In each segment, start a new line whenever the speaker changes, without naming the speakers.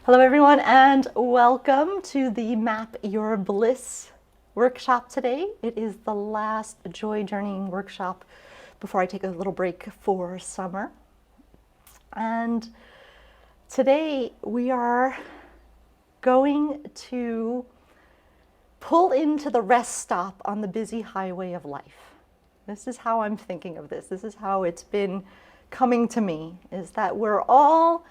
Hello everyone and welcome to the Map Your Bliss workshop today. It is the last joy journeying workshop before I take a little break for summer. And today we are going to pull into the rest stop on the busy highway of life. This is how I'm thinking of this. This is how it's been coming to me, is that we're all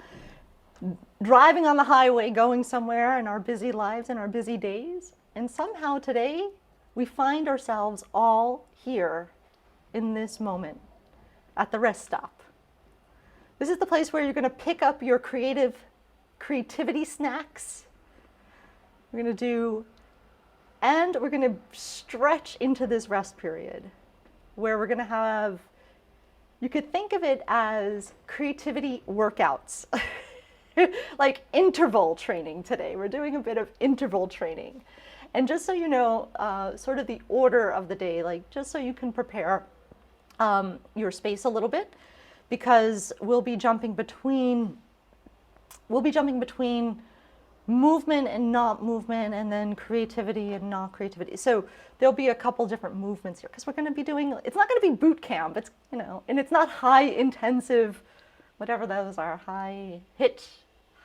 driving on the highway, going somewhere in our busy lives and our busy days. And somehow today, we find ourselves all here in this moment at the rest stop. This is the place where you're going to pick up your creativity snacks. We're going to stretch into this rest period where we're going to have, you could think of it as creativity workouts. Like interval training today. We're doing a bit of interval training. And just so you know, sort of the order of the day, like just so you can prepare your space a little bit, because we'll be jumping between movement and not movement, and then creativity and not creativity. So there'll be a couple different movements here, because we're going to be doing, it's not going to be boot camp, it's, you know, and it's not high intensive, whatever those are, high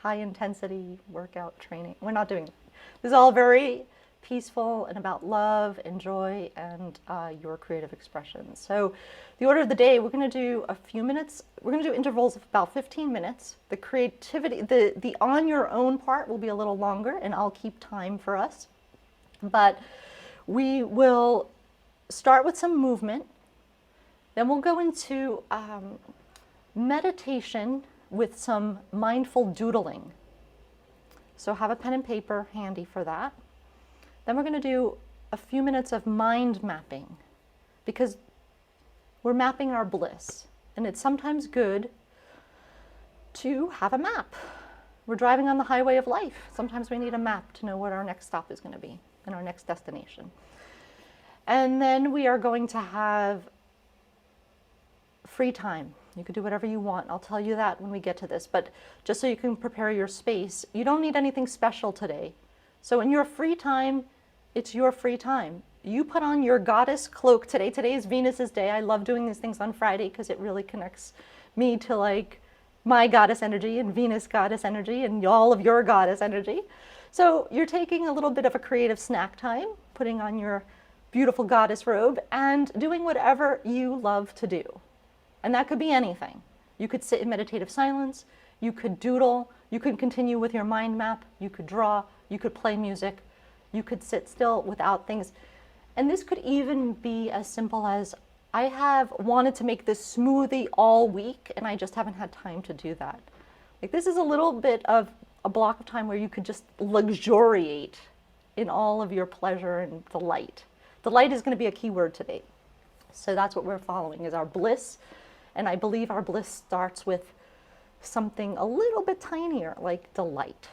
intensity workout training. We're not doing that. This is all very peaceful and about love and joy and your creative expression. So the order of the day, we're going to do a few minutes. We're going to do intervals of about 15 minutes. The creativity, the on your own part will be a little longer, and I'll keep time for us. But we will start with some movement. Then we'll go into meditation with some mindful doodling. So have a pen and paper handy for that. Then we're going to do a few minutes of mind mapping, because we're mapping our bliss, and it's sometimes good to have a map. We're driving on the highway of life. Sometimes we need a map to know what our next stop is going to be and our next destination. And then we are going to have free time. You could do whatever you want. I'll tell you that when we get to this, but just so you can prepare your space, you don't need anything special today. So in your free time, it's your free time. You put on your goddess cloak today. Today is Venus's day. I love doing these things on Friday because it really connects me to like my goddess energy and Venus goddess energy and all of your goddess energy. So you're taking a little bit of a creative snack time, putting on your beautiful goddess robe and doing whatever you love to do. And that could be anything. You could sit in meditative silence, you could doodle, you could continue with your mind map, you could draw, you could play music, you could sit still without things. And this could even be as simple as, I have wanted to make this smoothie all week and I just haven't had time to do that. Like, this is a little bit of a block of time where you could just luxuriate in all of your pleasure and delight. Delight is going to be a key word today. So that's what we're following, is our bliss. And I believe our bliss starts with something a little bit tinier, like delight.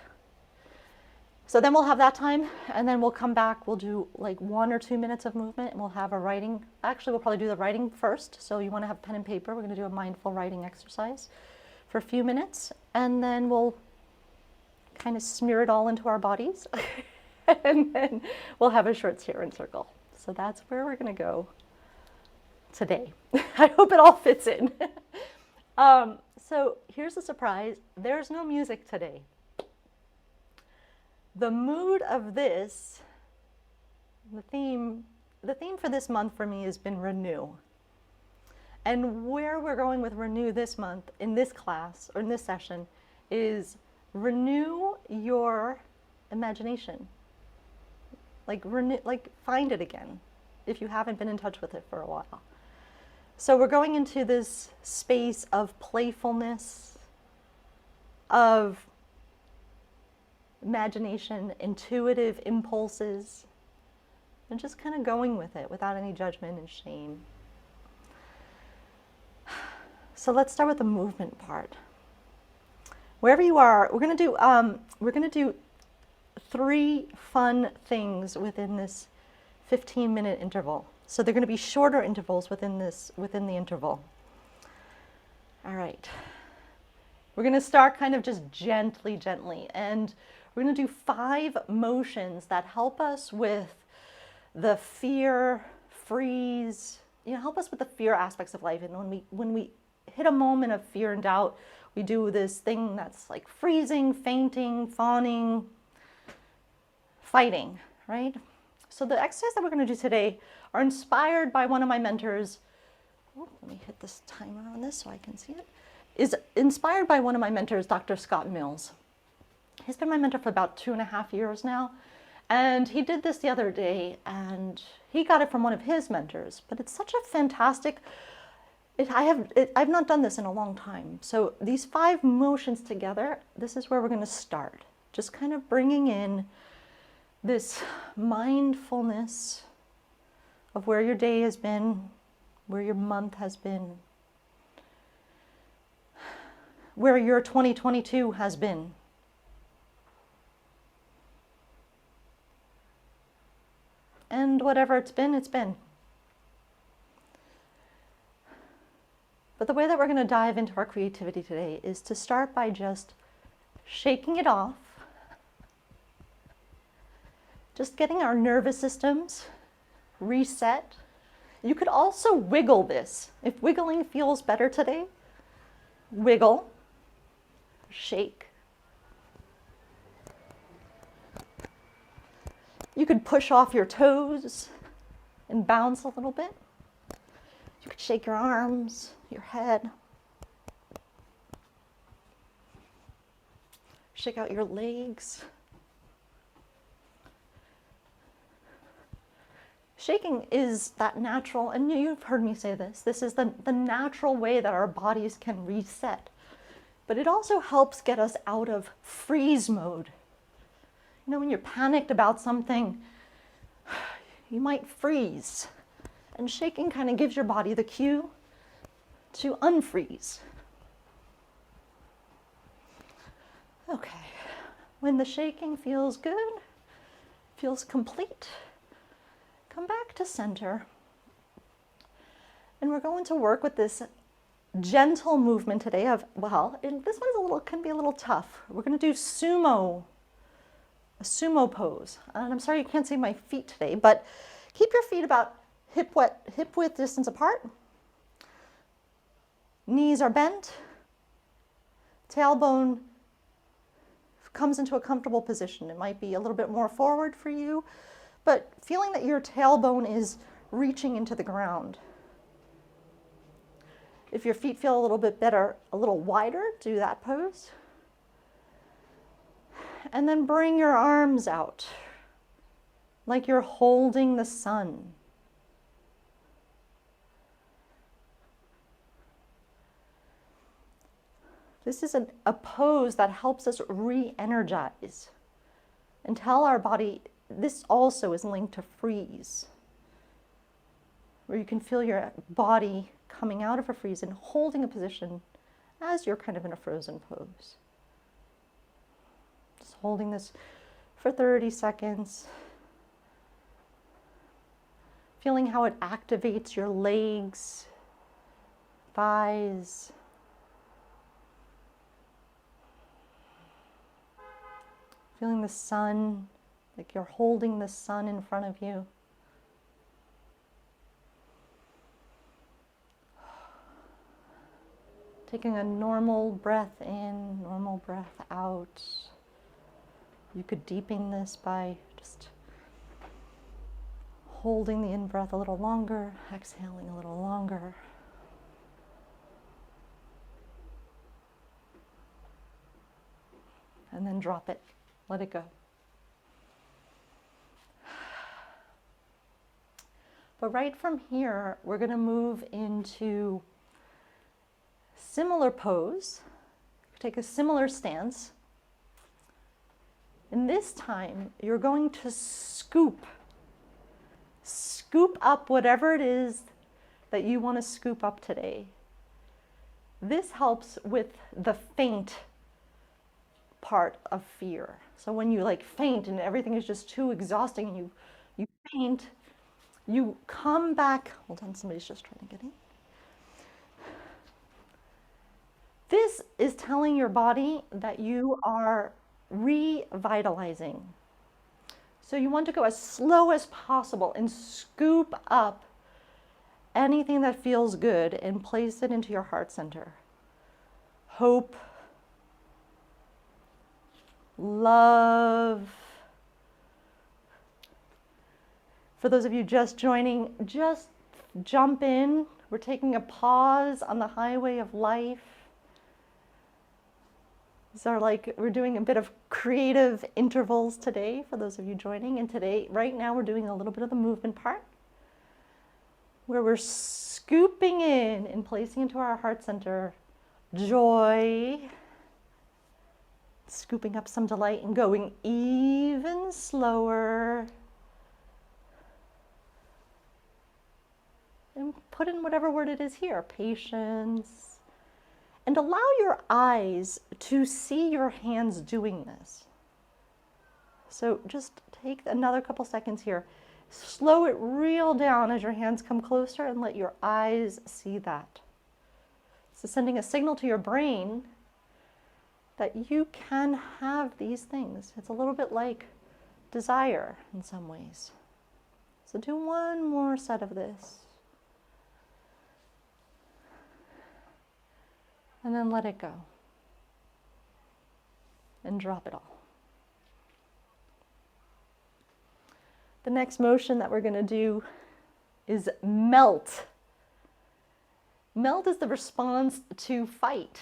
So then we'll have that time, and then we'll come back. We'll do like 1 or 2 minutes of movement, and we'll have a writing. Actually, we'll probably do the writing first. So you want to have pen and paper. We're going to do a mindful writing exercise for a few minutes, and then we'll kind of smear it all into our bodies. And then we'll have a short stare and circle. So that's where we're going to go today. I hope it all fits in. So here's a surprise. There's no music today. The mood of this, the theme for this month for me has been renew. And where we're going with renew this month in this class or in this session is renew your imagination. Like find it again if you haven't been in touch with it for a while. So we're going into this space of playfulness, of imagination, intuitive impulses, and just kind of going with it without any judgment and shame. So let's start with the movement part. Wherever you are, we're going to do 3 fun things within this 15-minute interval. So they're going to be shorter intervals within the interval. All right. We're going to start kind of just gently, gently. And we're going to do 5 motions that help us with the fear, freeze, help us with the fear aspects of life. And when we hit a moment of fear and doubt, we do this thing that's like freezing, fainting, fawning, fighting, right? So the exercise that we're going to do today are inspired by one of my mentors. Oh, let me hit this timer on this so I can see it. Is inspired by one of my mentors, Dr. Scott Mills. He's been my mentor for about 2.5 years now. And he did this the other day, and he got it from one of his mentors. But it's such a fantastic, I've not done this in a long time. So these 5 motions together, this is where we're going to start. Just kind of bringing in this mindfulness of where your day has been, where your month has been, where your 2022 has been. And whatever it's been, it's been. But the way that we're going to dive into our creativity today is to start by just shaking it off, just getting our nervous systems reset. You could also wiggle this. If wiggling feels better today, wiggle, shake. You could push off your toes and bounce a little bit. You could shake your arms, your head. Shake out your legs. Shaking is that natural, and you've heard me say this is the natural way that our bodies can reset. But it also helps get us out of freeze mode. When you're panicked about something, you might freeze. And shaking kind of gives your body the cue to unfreeze. Okay, when the shaking feels good, feels complete, come back to center. And we're going to work with this gentle movement today of, this one's can be a little tough. We're going to do a sumo pose. And I'm sorry you can't see my feet today, but keep your feet about hip width distance apart. Knees are bent. Tailbone comes into a comfortable position. It might be a little bit more forward for you, but feeling that your tailbone is reaching into the ground. If your feet feel a little bit better, a little wider, do that pose. And then bring your arms out like you're holding the sun. This is a pose that helps us re-energize and tell our body this also is linked to freeze, where you can feel your body coming out of a freeze and holding a position as you're kind of in a frozen pose. Just holding this for 30 seconds. Feeling how it activates your legs, thighs. Feeling the sun, like you're holding the sun in front of you. Taking a normal breath in, normal breath out. You could deepen this by just holding the in-breath a little longer, exhaling a little longer. And then drop it. Let it go. But right from here, we're going to move into similar pose. Take a similar stance. And this time, you're going to scoop up whatever it is that you want to scoop up today. This helps with the faint part of fear. So when you faint and everything is just too exhausting and you faint, you come back. Hold on, somebody's just trying to get in. This This is telling your body that you are revitalizing. So you want to go as slow as possible and scoop up anything that feels good and place it into your heart center. Hope, love. For those of you just joining, just jump in. We're taking a pause on the highway of life. These are like, we're doing a bit of creative intervals today for those of you joining. And today, right now, we're doing a little bit of the movement part where we're scooping in and placing into our heart center joy, scooping up some delight and going even slower. And put in whatever word it is here, patience. And allow your eyes to see your hands doing this. So just take another couple seconds here. Slow it real down as your hands come closer and let your eyes see that. So sending a signal to your brain that you can have these things. It's a little bit like desire in some ways. So do one more set of this. And then let it go. And drop it all. The next motion that we're going to do is melt. Melt is the response to fight.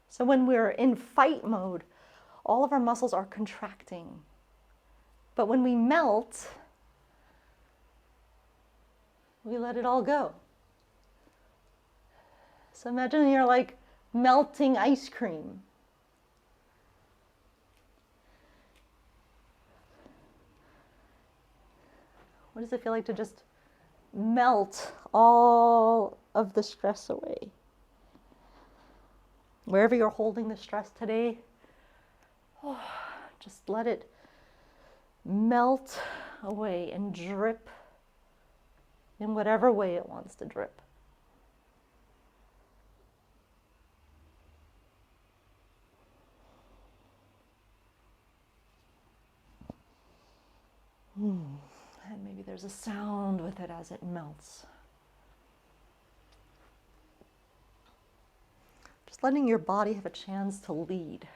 So when we're in fight mode, all of our muscles are contracting. But when we melt, we let it all go. So imagine you're like melting ice cream. What does it feel like to just melt all of the stress away? Wherever you're holding the stress today, just let it melt away and drip in whatever way it wants to drip. And maybe there's a sound with it as it melts. Just letting your body have a chance to lead.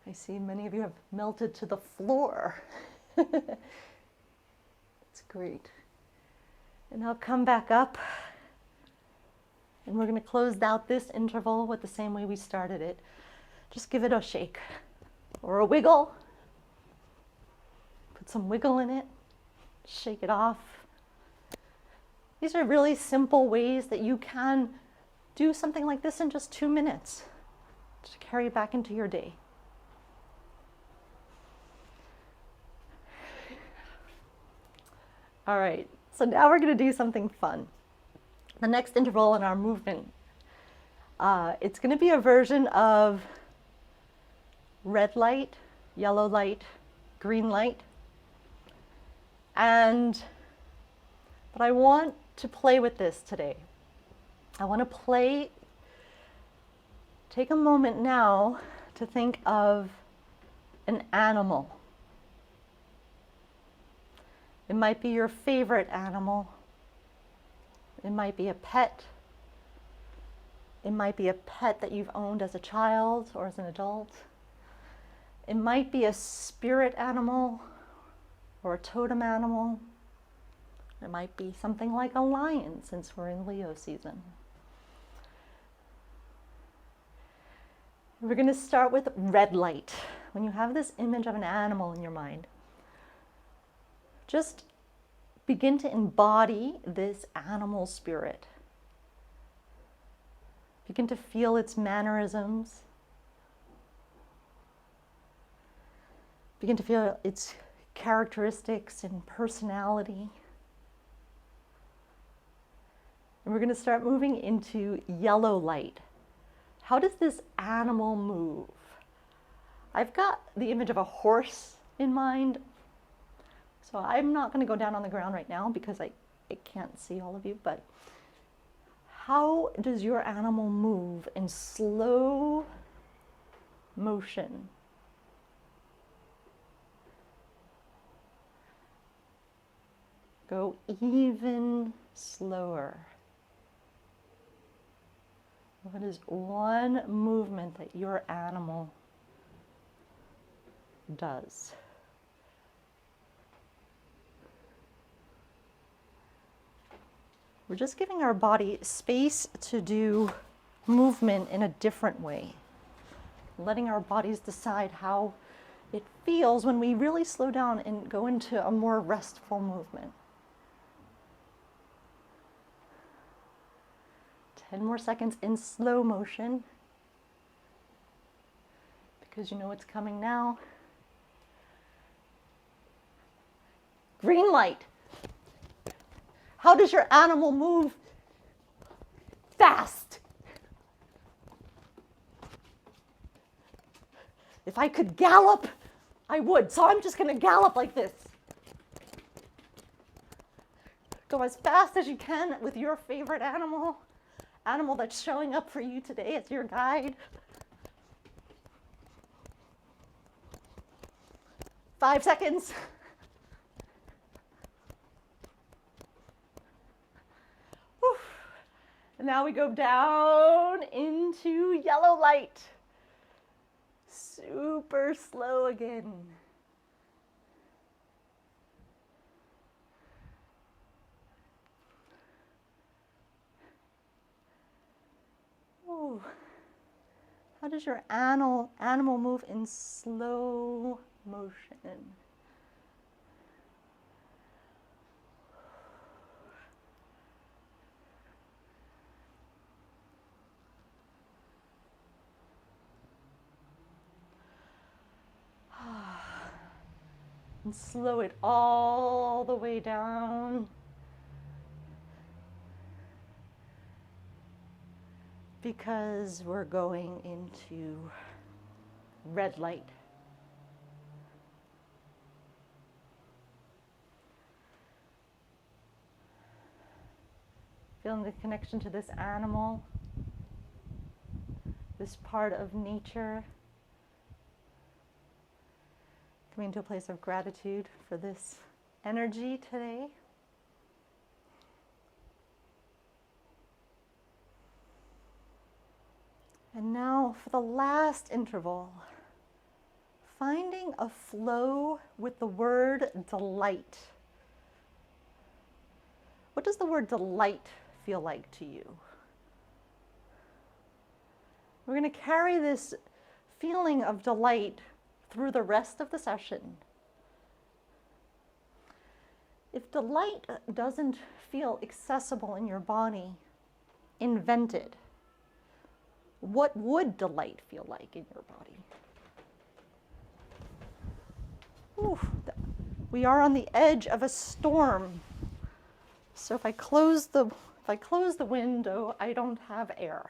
I see many of you have melted to the floor. It's great. And now come back up. And we're going to close out this interval with the same way we started it. Just give it a shake or a wiggle. Put some wiggle in it. Shake it off. These are really simple ways that you can do something like this in just 2 minutes to carry it back into your day. All right, so now we're going to do something fun. The next interval in our movement, it's going to be a version of red light, yellow light, green light. But I want to play with this today. I want to take a moment now to think of an animal. It might be your favorite animal. It might be a pet. It might be a pet that you've owned as a child or as an adult. It might be a spirit animal or a totem animal. It might be something like a lion since we're in Leo season. We're going to start with red light. When you have this image of an animal in your mind, just begin to embody this animal spirit. Begin to feel its mannerisms. Begin to feel its characteristics and personality. And we're going to start moving into yellow light. How does this animal move? I've got the image of a horse in mind. So I'm not going to go down on the ground right now because I can't see all of you, but how does your animal move in slow motion? Go even slower. What is one movement that your animal does? We're just giving our body space to do movement in a different way, letting our bodies decide how it feels when we really slow down and go into a more restful movement. 10 more seconds in slow motion, because you know what's coming now. Green light. How does your animal move? Fast. If I could gallop, I would. So I'm just going to gallop like this. Go as fast as you can with your favorite animal that's showing up for you today as your guide. 5 seconds. Whew. And now we go down into yellow light. Super slow again. Oh, how does your animal move in slow motion? And slow it all the way down. Because we're going into red light. Feeling the connection to this animal, this part of nature. Coming to a place of gratitude for this energy today. And now for the last interval, finding a flow with the word delight. What does the word delight feel like to you? We're going to carry this feeling of delight through the rest of the session. If delight doesn't feel accessible in your body, invent it. What would delight feel like in your body? Oof, we are on the edge of a storm. So if I close the window, I don't have air.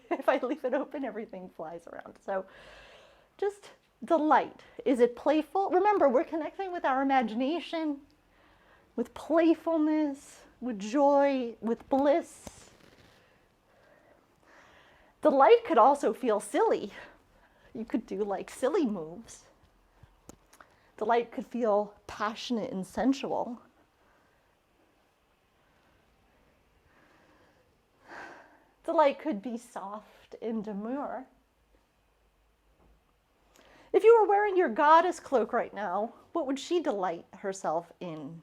If I leave it open, everything flies around. So just delight. Is it playful? Remember, we're connecting with our imagination, with playfulness, with joy, with bliss. Delight could also feel silly. You could do like silly moves. Delight could feel passionate and sensual. Delight could be soft and demure. If you were wearing your goddess cloak right now, what would she delight herself in?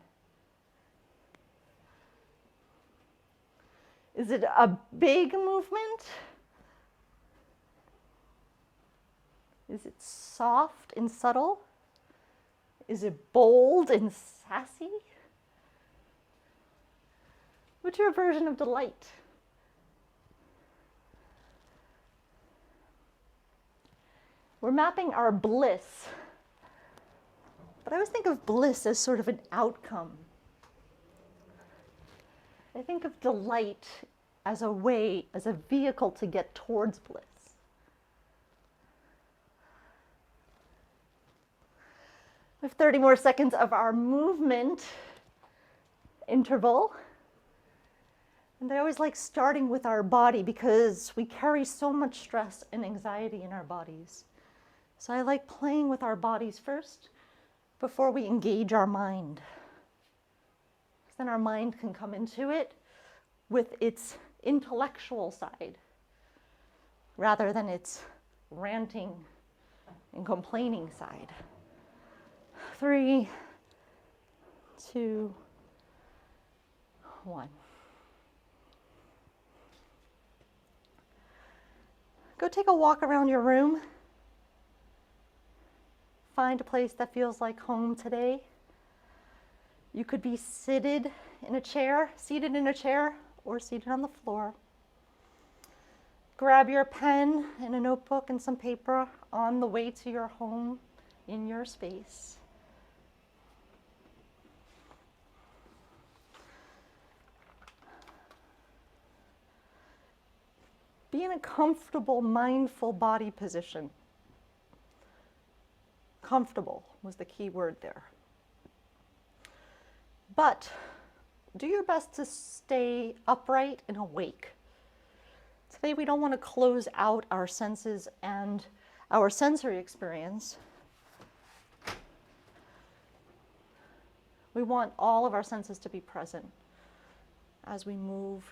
Is it a big movement? Is it soft and subtle? Is it bold and sassy? What's your version of delight? We're mapping our bliss. But I always think of bliss as sort of an outcome. I think of delight as a way, as a vehicle to get towards bliss. We have 30 more seconds of our movement interval. And I always like starting with our body because we carry so much stress and anxiety in our bodies. So I like playing with our bodies first before we engage our mind. Then our mind can come into it with its intellectual side rather than its ranting and complaining side. 3, 2, 1. Go take a walk around your room. Find a place that feels like home today. You could be seated in a chair, or seated on the floor. Grab your pen and a notebook and some paper on the way to your home in your space. Be in a comfortable, mindful body position. Comfortable was the key word there. But do your best to stay upright and awake. Today we don't want to close out our senses and our sensory experience. We want all of our senses to be present as we move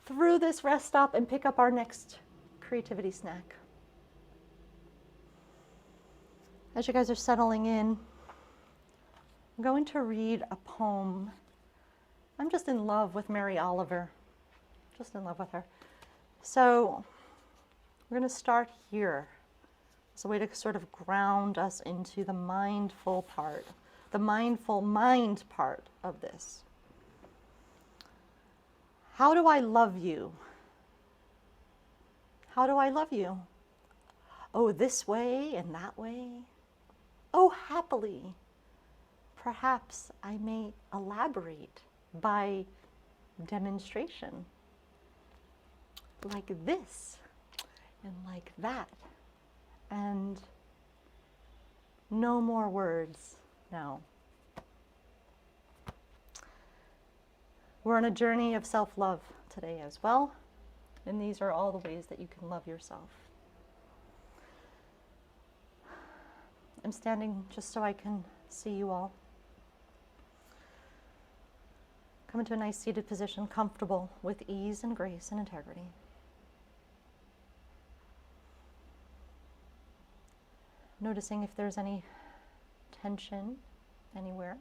through this rest stop and pick up our next creativity snack. As you guys are settling in, I'm going to read a poem. I'm just in love with Mary Oliver, just in love with her. So we're going to start here. It's a way to sort of ground us into the mindful part, the mindful mind part of this. How do I love you? How do I love you? Oh, this way and that way. Oh, happily. Perhaps I may elaborate by demonstration. Like this and like that. And no more words now. We're on a journey of self-love today as well, and these are all the ways that you can love yourself. I'm standing just so I can see you all. Come into a nice seated position, comfortable with ease and grace and integrity. Noticing if there's any tension anywhere.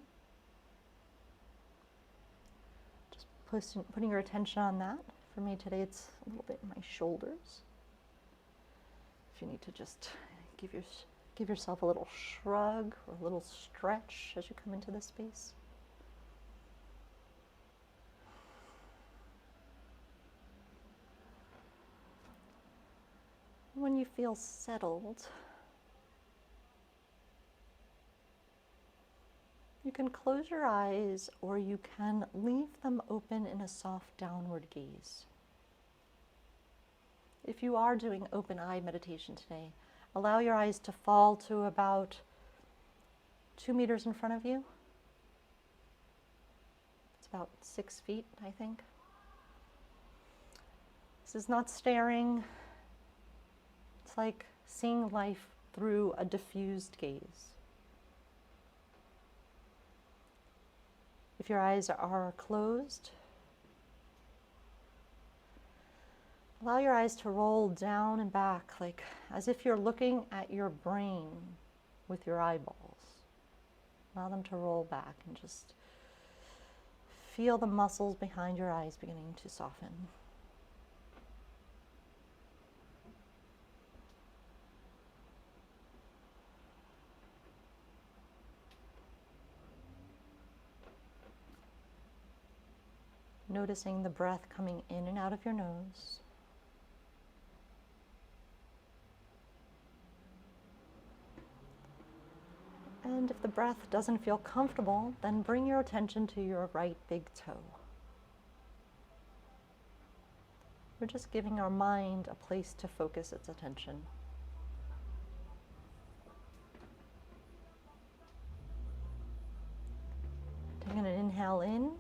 Putting your attention on that. For me today, it's a little bit in my shoulders. If you need to just give yourself a little shrug or a little stretch as you come into this space. When you feel settled, you can close your eyes or you can leave them open in a soft downward gaze. If you are doing open eye meditation today, allow your eyes to fall to about 2 meters in front of you. It's about 6 feet, I think. This is not staring. It's like seeing life through a diffused gaze. If your eyes are closed, allow your eyes to roll down and back, like as if you're looking at your brain with your eyeballs. Allow them to roll back and just feel the muscles behind your eyes beginning to soften. Noticing the breath coming in and out of your nose. And if the breath doesn't feel comfortable, then bring your attention to your right big toe. We're just giving our mind a place to focus its attention. Inhale in,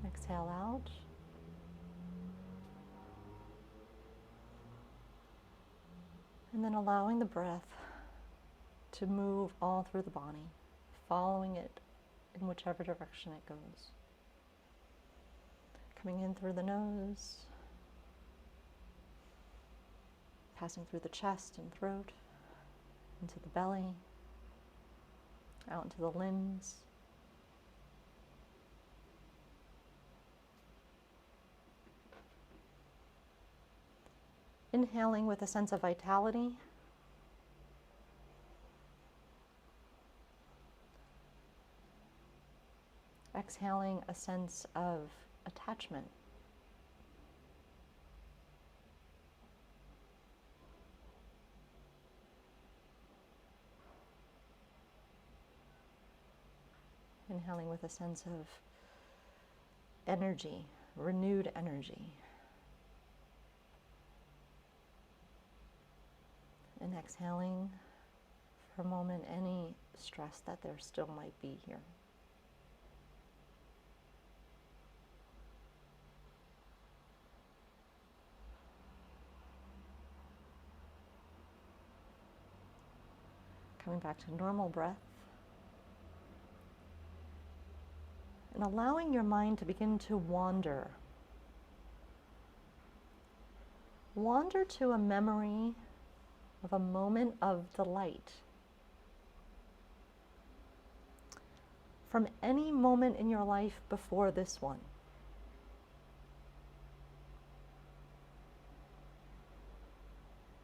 exhale out. And then allowing the breath to move all through the body, following it in whichever direction it goes. Coming in through the nose, passing through the chest and throat, into the belly, out into the limbs. Inhaling with a sense of vitality. Exhaling a sense of attachment. Inhaling with a sense of energy, renewed energy. And exhaling for a moment any stress that there still might be here. Coming back to normal breath. And allowing your mind to begin to wander. Wander to a memory of a moment of delight. From any moment in your life before this one.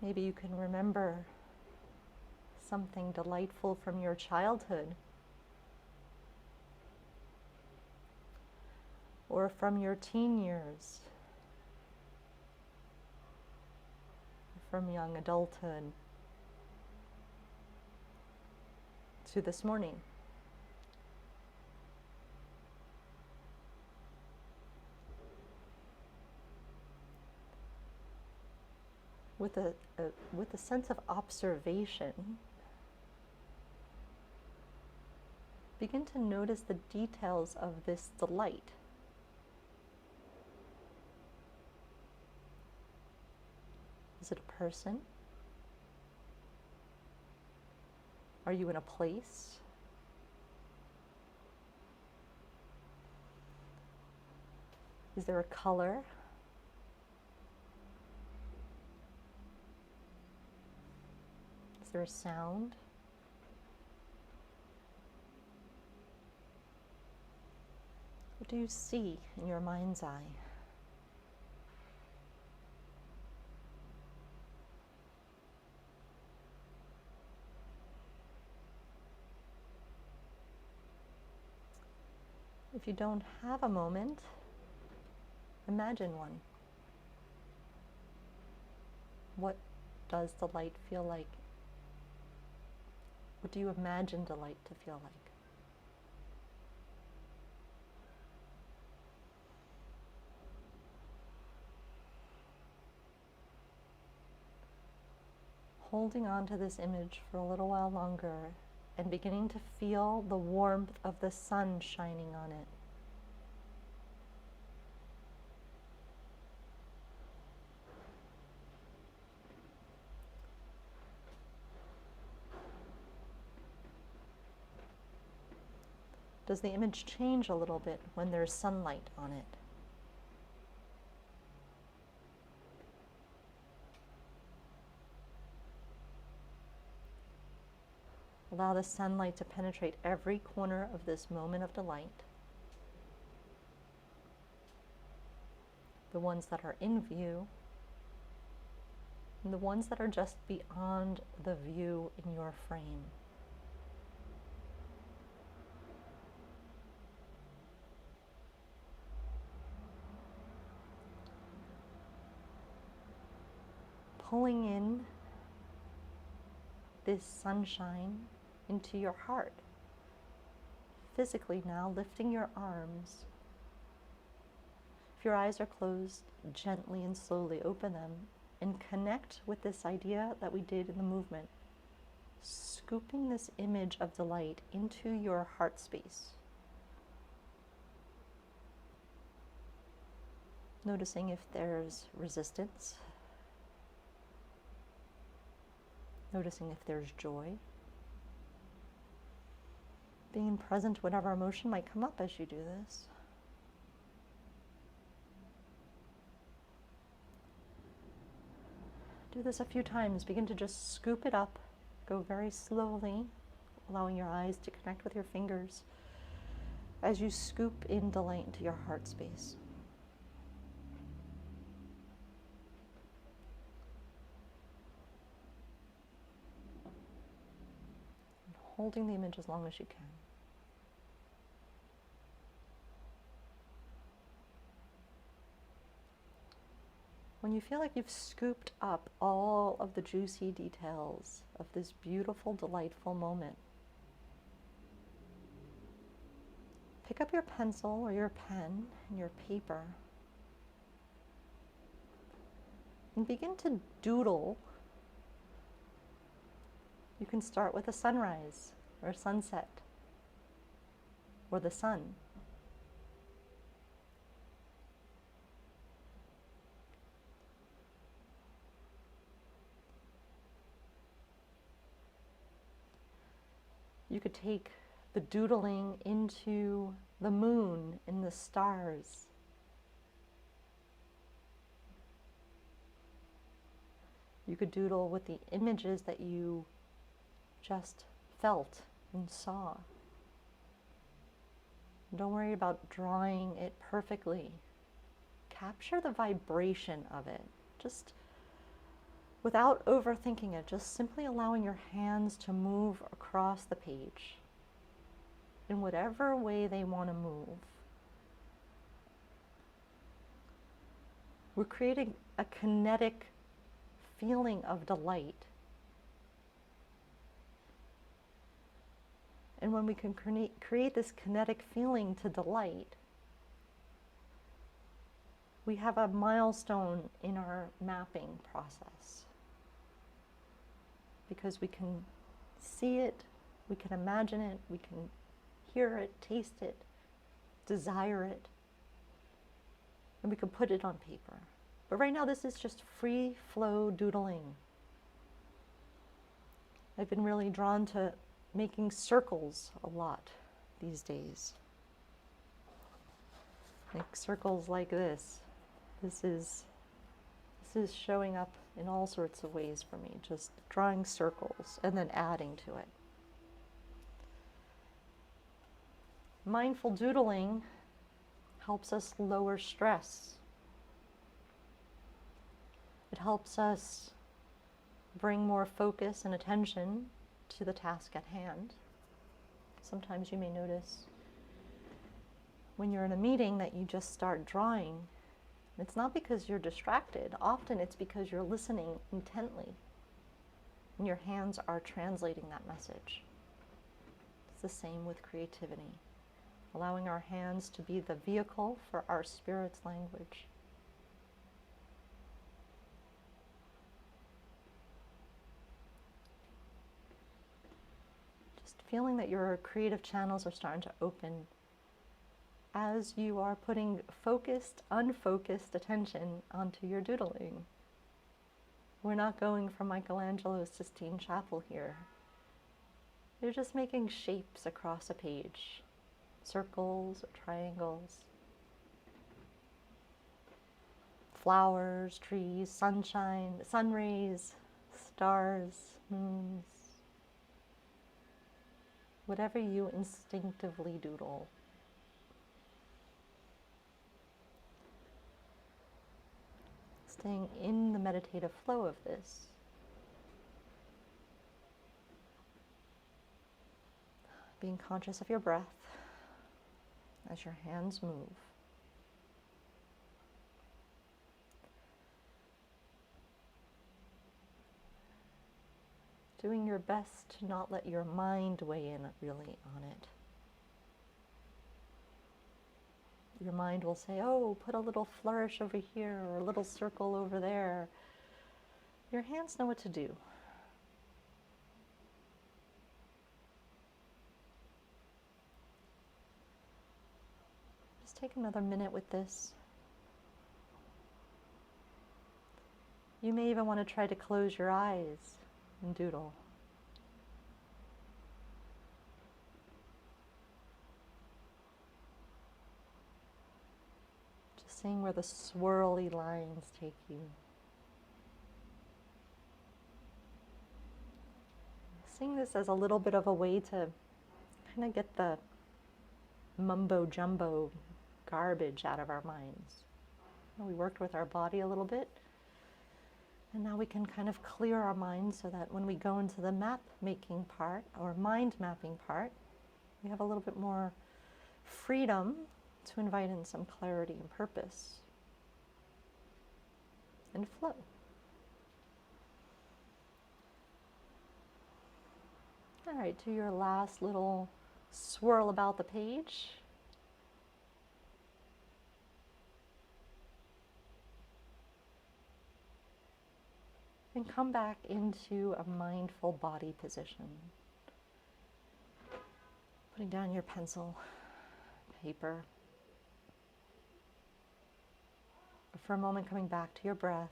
Maybe you can remember something delightful from your childhood, or from your teen years, from young adulthood to this morning. With a sense of observation, begin to notice the details of this delight. Is it a person? Are you in a place? Is there a color? Is there a sound? What do you see in your mind's eye? If you don't have a moment, imagine one. What does delight feel like? What do you imagine delight to feel like? Holding on to this image for a little while longer and beginning to feel the warmth of the sun shining on it. Does the image change a little bit when there's sunlight on it? Allow the sunlight to penetrate every corner of this moment of delight. The ones that are in view, and the ones that are just beyond the view in your frame. Pulling in this sunshine into your heart. Physically now, lifting your arms. If your eyes are closed, gently and slowly open them and connect with this idea that we did in the movement. Scooping this image of delight into your heart space. Noticing if there's resistance. Noticing if there's joy. Being present to whatever emotion might come up as you do this. Do this a few times. Begin to just scoop it up. Go very slowly, allowing your eyes to connect with your fingers as you scoop in delight into your heart space. And holding the image as long as you can. When you feel like you've scooped up all of the juicy details of this beautiful, delightful moment, pick up your pencil or your pen and your paper and begin to doodle. You can start with a sunrise or a sunset or the sun. You could take the doodling into the moon and the stars. You could doodle with the images that you just felt and saw. Don't worry about drawing it perfectly. Capture the vibration of it. Just without overthinking it, just simply allowing your hands to move across the page in whatever way they want to move. We're creating a kinetic feeling of delight. And when we can create this kinetic feeling to delight, we have a milestone in our mapping process. Because we can see it, we can imagine it, we can hear it, taste it, desire it, and we can put it on paper. But right now this is just free flow doodling. I've been really drawn to making circles a lot these days. Like circles like this. This is showing up in all sorts of ways for me, just drawing circles and then adding to it. Mindful doodling helps us lower stress. It helps us bring more focus and attention to the task at hand. Sometimes you may notice when you're in a meeting that you just start drawing. It's not because you're distracted. Often it's because you're listening intently and your hands are translating that message. It's the same with creativity. Allowing our hands to be the vehicle for our spirit's language. Just feeling that your creative channels are starting to open as you are putting focused, unfocused attention onto your doodling. We're not going from Michelangelo's Sistine Chapel here. You're just making shapes across a page, circles or triangles, flowers, trees, sunshine, sun rays, stars, moons, whatever you instinctively doodle. Staying in the meditative flow of this. Being conscious of your breath as your hands move. Doing your best to not let your mind weigh in really on it. Your mind will say, oh, put a little flourish over here or a little circle over there. Your hands know what to do. Just take another minute with this. You may even want to try to close your eyes and doodle. Just seeing where the swirly lines take you. Seeing this as a little bit of a way to kind of get the mumbo jumbo garbage out of our minds. We worked with our body a little bit, and now we can kind of clear our minds so that when we go into the map making part or mind mapping part, we have a little bit more freedom to invite in some clarity and purpose and flow. All right, do your last little swirl about the page. And come back into a mindful body position. Putting down your pencil, paper. For a moment, coming back to your breath.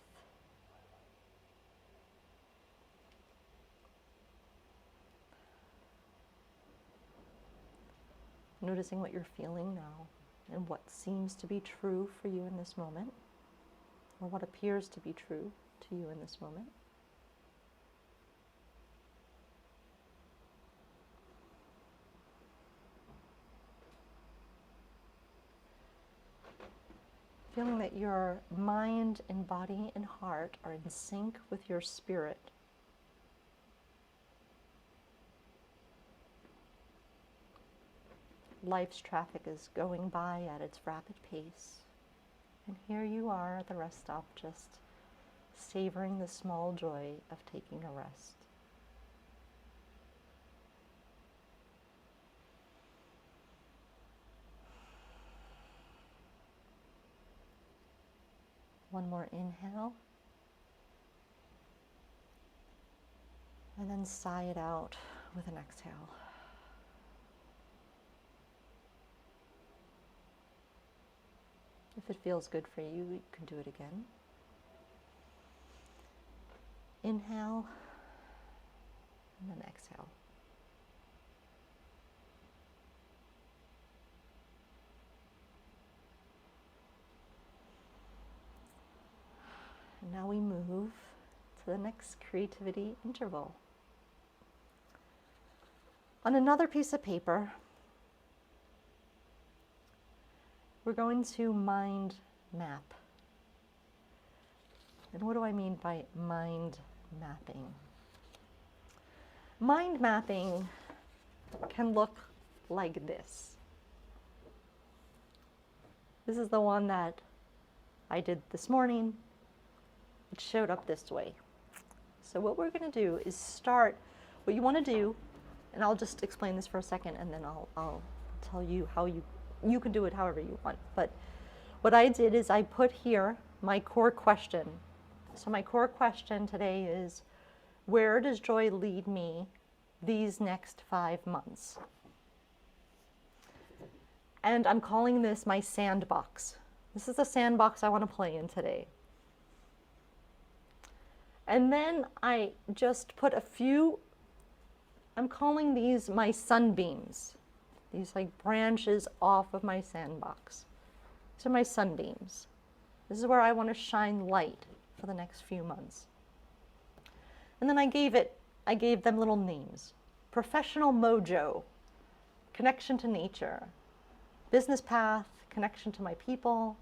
Noticing what you're feeling now and what seems to be true for you in this moment, or what appears to be true to you in this moment. Feeling that your mind and body and heart are in sync with your spirit. Life's traffic is going by at its rapid pace. And here you are at the rest stop, just savoring the small joy of taking a rest. One more inhale. And then sigh it out with an exhale. If it feels good for you, you can do it again. Inhale, and then exhale. And now we move to the next creativity interval. On another piece of paper, we're going to mind map. And what do I mean by mind mapping? Mind mapping can look like this. This is the one that I did this morning. It showed up this way. So what we're going to do is start, what you want to do, and I'll just explain this for a second, and then I'll tell you how you can do it however you want. But what I did is I put here my core question. So my core question today is, where does joy lead me these next 5 months? And I'm calling this my sandbox. This is the sandbox I want to play in today. And then I just put a few, I'm calling these my sunbeams. These like branches off of my sandbox. These are my sunbeams. This is where I want to shine light for the next few months. And then I gave them little names. Professional mojo, connection to nature, business path, connection to my people.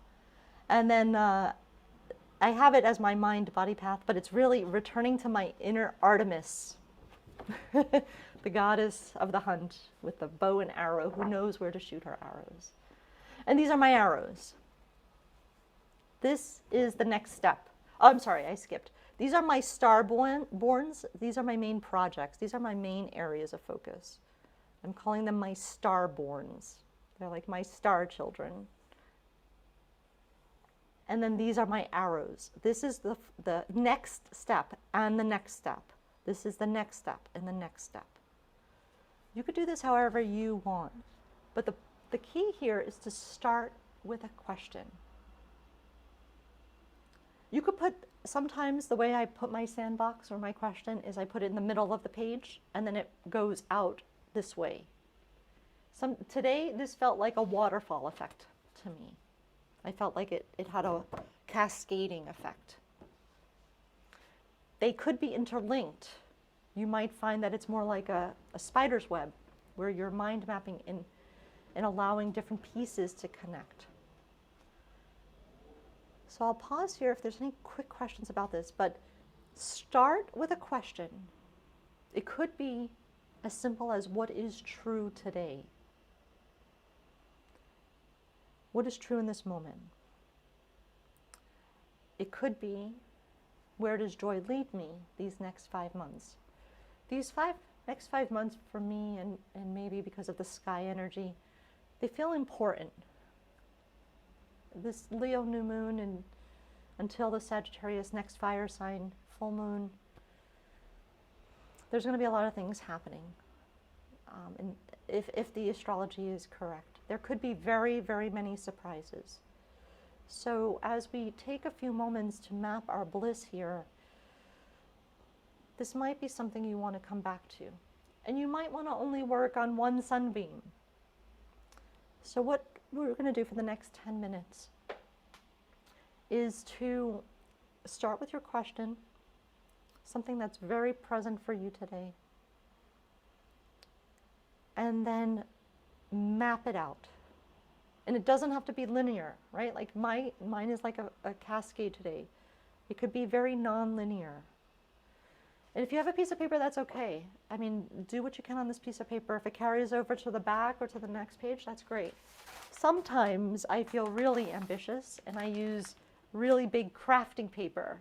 And then I have it as my mind body path, but it's really returning to my inner Artemis. The goddess of the hunt with the bow and arrow, who knows where to shoot her arrows. And these are my arrows. This is the next step. Oh, I'm sorry, I skipped. These are my starborns. These are my main projects. These are my main areas of focus. I'm calling them my starborns. They're like my star children. And then these are my arrows. This is the next step and the next step. This is the next step and the next step. You could do this however you want, but the key here is to start with a question. You could put sometimes the way I put my sandbox or my question is I put it in the middle of the page and then it goes out this way. Today, this felt like a waterfall effect to me. I felt like it had a cascading effect. They could be interlinked. You might find that it's more like a spider's web where you're mind mapping and allowing different pieces to connect. So I'll pause here if there's any quick questions about this, but start with a question. It could be as simple as, what is true today? What is true in this moment? It could be, where does joy lead me these next 5 months? These next 5 months for me, and maybe because of the sky energy, they feel important. This Leo new moon and until the Sagittarius next fire sign full moon, there's going to be a lot of things happening. And if the astrology is correct, there could be very, very many surprises. So as we take a few moments to map our bliss here, this might be something you want to come back to. And you might want to only work on one sunbeam. So what we're going to do for the next 10 minutes is to start with your question, something that's very present for you today, and then map it out. And it doesn't have to be linear, right? Like mine is like a cascade today. It could be very non-linear. And if you have a piece of paper, that's okay. I mean, do what you can on this piece of paper. If it carries over to the back or to the next page, that's great. Sometimes I feel really ambitious and I use really big crafting paper.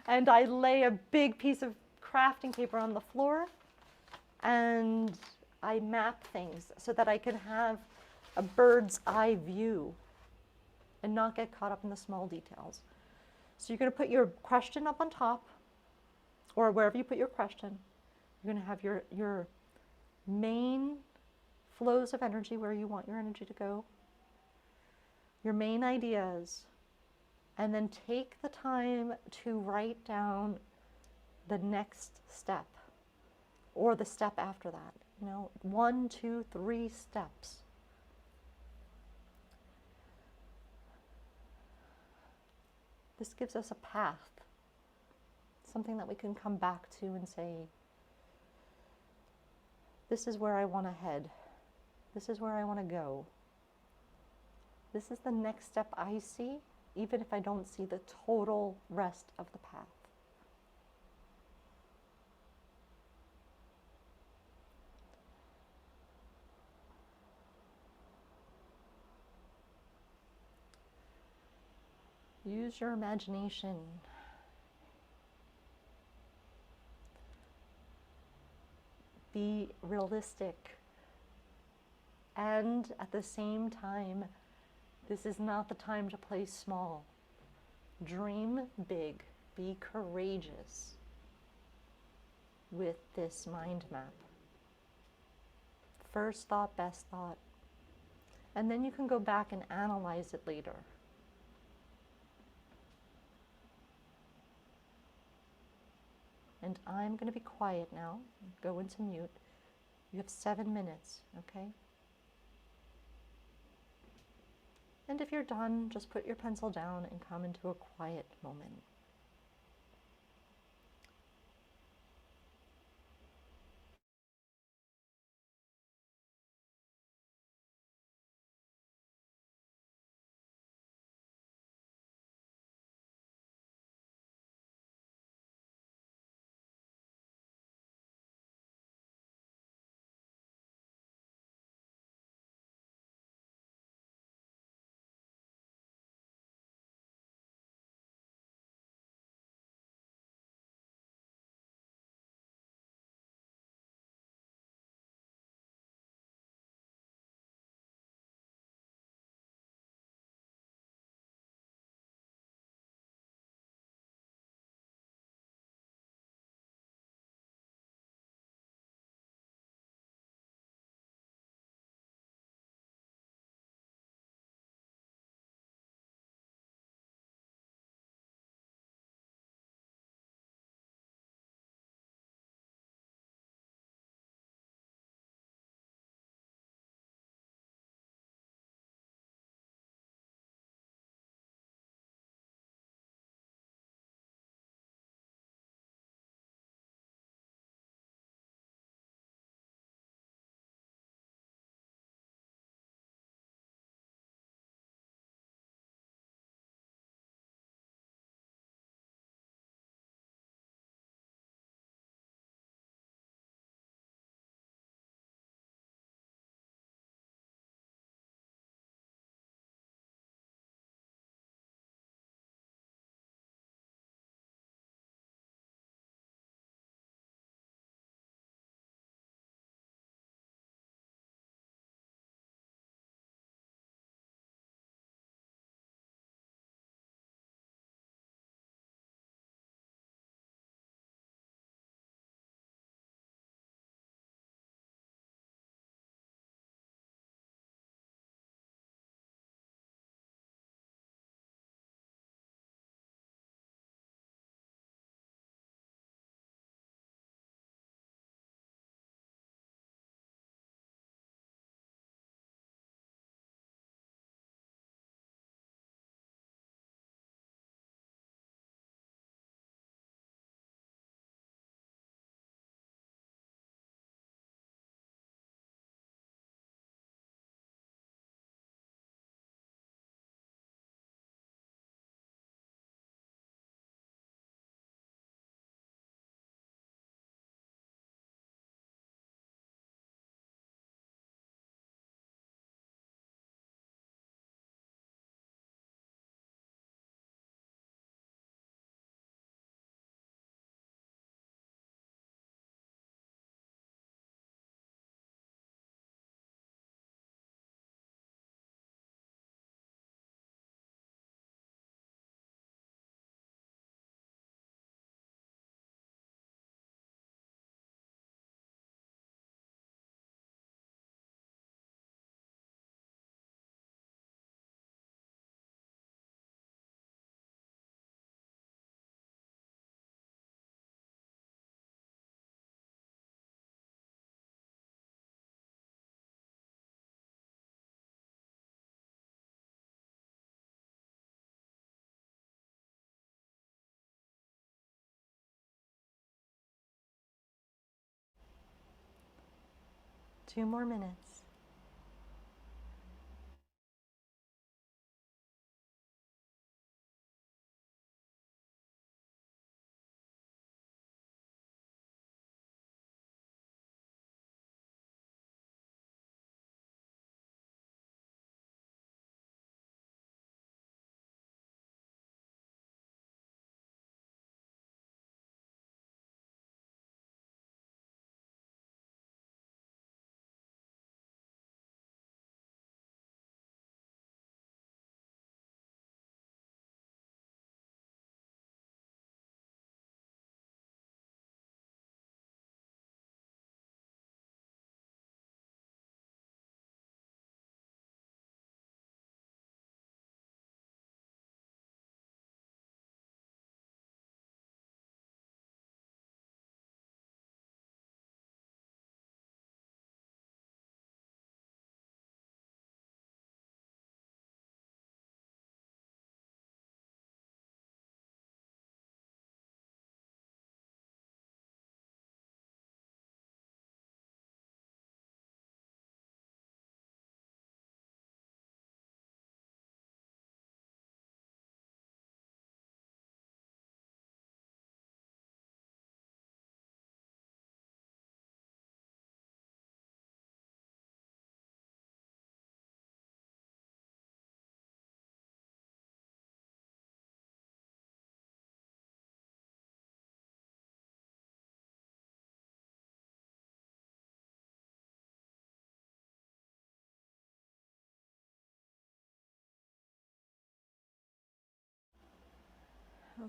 And I lay a big piece of crafting paper on the floor and I map things so that I can have a bird's eye view and not get caught up in the small details. So you're going to put your question up on top, or wherever you put your question. You're going to have your main flows of energy, where you want your energy to go, your main ideas, and then take the time to write down the next step or the step after that. 1, 2, 3 steps. This gives us a path, something that we can come back to and say, this is where I want to head. This is where I want to go. This is the next step I see, even if I don't see the total rest of the path. Use your imagination. Be realistic. And at the same time, this is not the time to play small. Dream big. Be courageous with this mind map. First thought, best thought. And then you can go back and analyze it later. And I'm going to be quiet now, go into mute. You have 7 minutes, okay? And if you're done, just put your pencil down and come into a quiet moment. 2 more minutes.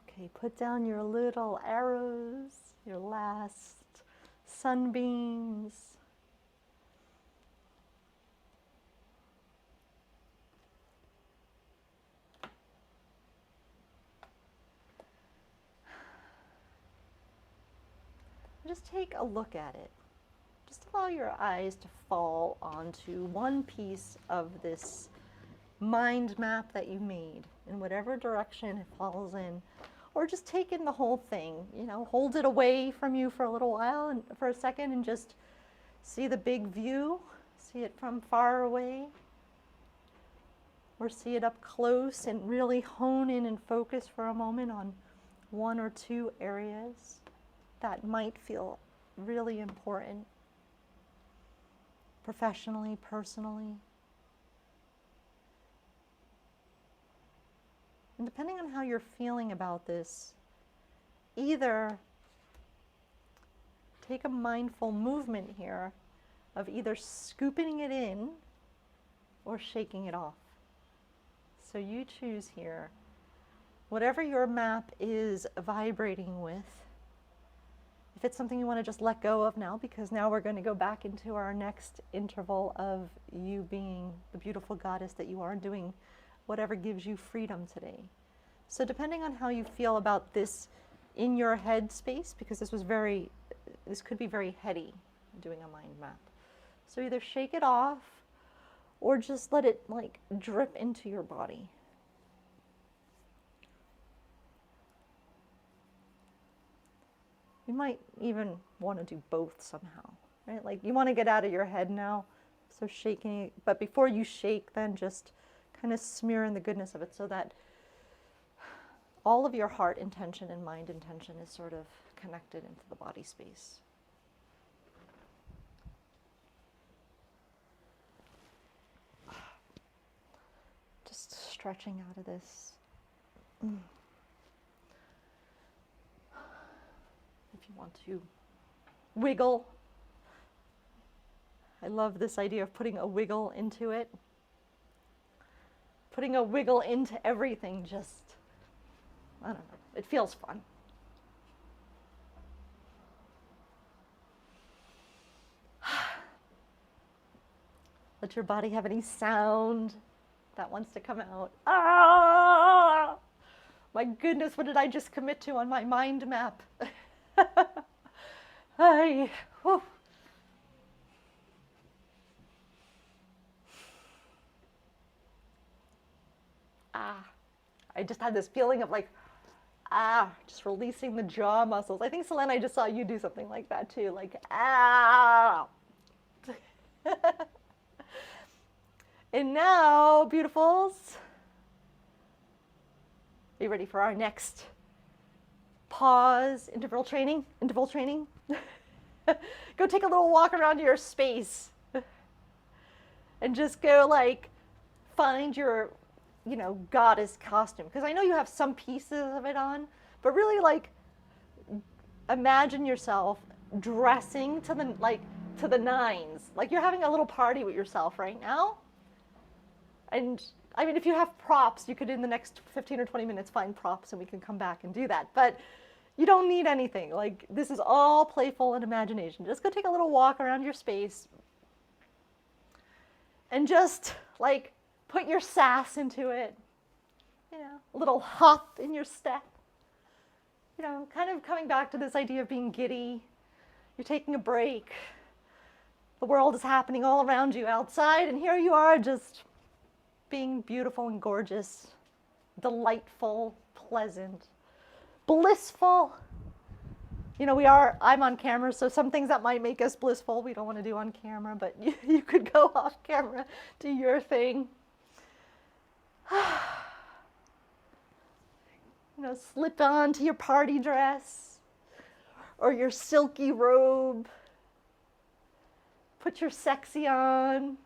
Okay, put down your little arrows, your last sunbeams. Just take a look at it. Just allow your eyes to fall onto one piece of this mind map that you made in whatever direction it falls in, or just take in the whole thing, you know, hold it away from you for a little while and for a second and just see the big view, see it from far away, or see it up close and really hone in and focus for a moment on 1 or 2 areas that might feel really important professionally, personally. And depending on how you're feeling about this, either take a mindful movement here of either scooping it in or shaking it off. So you choose here, whatever your map is vibrating with. If it's something you want to just let go of now, because now we're going to go back into our next interval of you being the beautiful goddess that you are, doing whatever gives you freedom today. So depending on how you feel about this in your head space, because this could be very heady, doing a mind map. So either shake it off or just let it like drip into your body. You might even want to do both somehow, right? Like you want to get out of your head now, so shaking, but before you shake, then just kind of smear in the goodness of it so that all of your heart intention and mind intention is sort of connected into the body space. Just stretching out of this. If you want to wiggle. I love this idea of putting a wiggle into it. Putting a wiggle into everything, just, I don't know, it feels fun. Let your body have any sound that wants to come out. Ah! My goodness, what did I just commit to on my mind map? I just had this feeling of like, just releasing the jaw muscles. I think, Selene, I just saw you do something like that too. Like, And now, beautifuls, are you ready for our next pause interval training? Interval training? Go take a little walk around your space and just go like find your, goddess costume. Because I know you have some pieces of it on, but really like imagine yourself dressing to the nines. Like you're having a little party with yourself right now. And I mean, if you have props, you could in the next 15 or 20 minutes find props and we can come back and do that. But you don't need anything. Like this is all playful and imagination. Just go take a little walk around your space and just like put your sass into it. A little hop in your step. Kind of coming back to this idea of being giddy. You're taking a break. The world is happening all around you outside, and here you are just being beautiful and gorgeous, delightful, pleasant, blissful. I'm on camera, so some things that might make us blissful we don't want to do on camera, but you could go off camera, do your thing. Slip onto your party dress or your silky robe. Put your sexy on.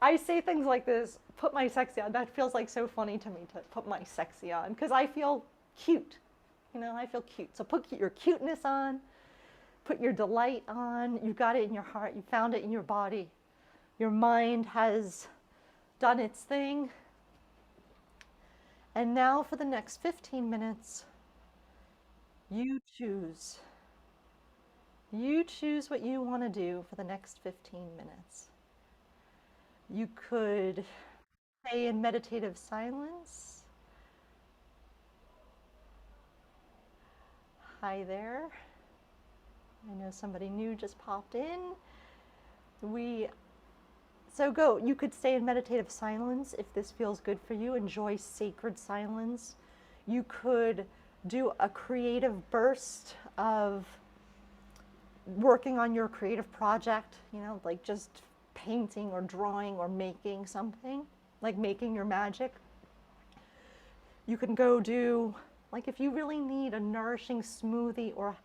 I say things like this, put my sexy on. That feels like so funny to me to put my sexy on because I feel cute. I feel cute. So put your cuteness on, put your delight on. You've got it in your heart. You found it in your body. Your mind has done its thing. And now for the next 15 minutes, you choose. You choose what you want to do for the next 15 minutes. You could stay in meditative silence. Hi there. I know somebody new just popped in. So go. You could stay in meditative silence if this feels good for you. Enjoy sacred silence. You could do a creative burst of working on your creative project, like just painting or drawing or making something, like making your magic. You can go do, like if you really need a nourishing smoothie or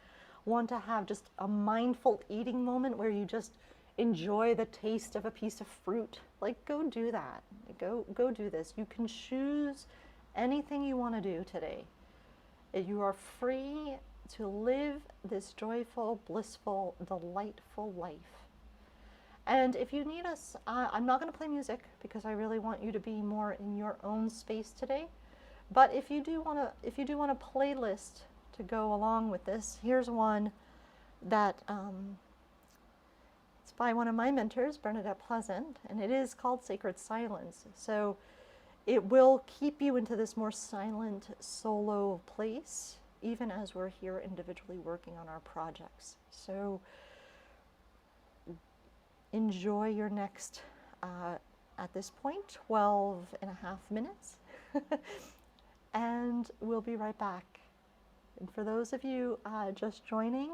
want to have just a mindful eating moment where you just enjoy the taste of a piece of fruit, like go do that. Go do this. You can choose anything you want to do today. You are free to live this joyful, blissful, delightful life. And if you need us, I'm not going to play music because I really want you to be more in your own space today. But if you do want a playlist to go along with this, here's one that it's by one of my mentors, Bernadette Pleasant, and it is called Sacred Silence. So it will keep you into this more silent solo place, even as we're here individually working on our projects. So enjoy your next, at this point, 12 and a half minutes. And we'll be right back. And for those of you just joining,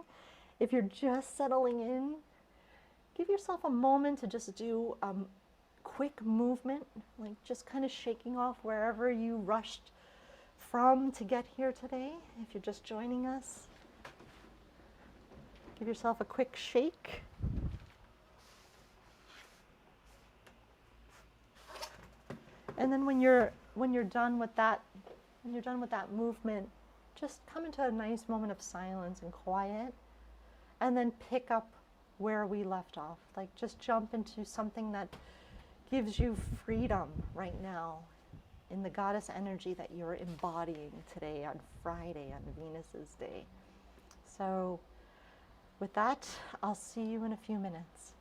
if you're just settling in, give yourself a moment to just do quick movement, like just kind of shaking off wherever you rushed from to get here today. If you're just joining us, give yourself a quick shake. And then when you're done with that, movement, just come into a nice moment of silence and quiet, and then pick up where we left off. Like just jump into something that gives you freedom right now in the goddess energy that you're embodying today on Friday, on Venus's day. So with that, I'll see you in a few minutes.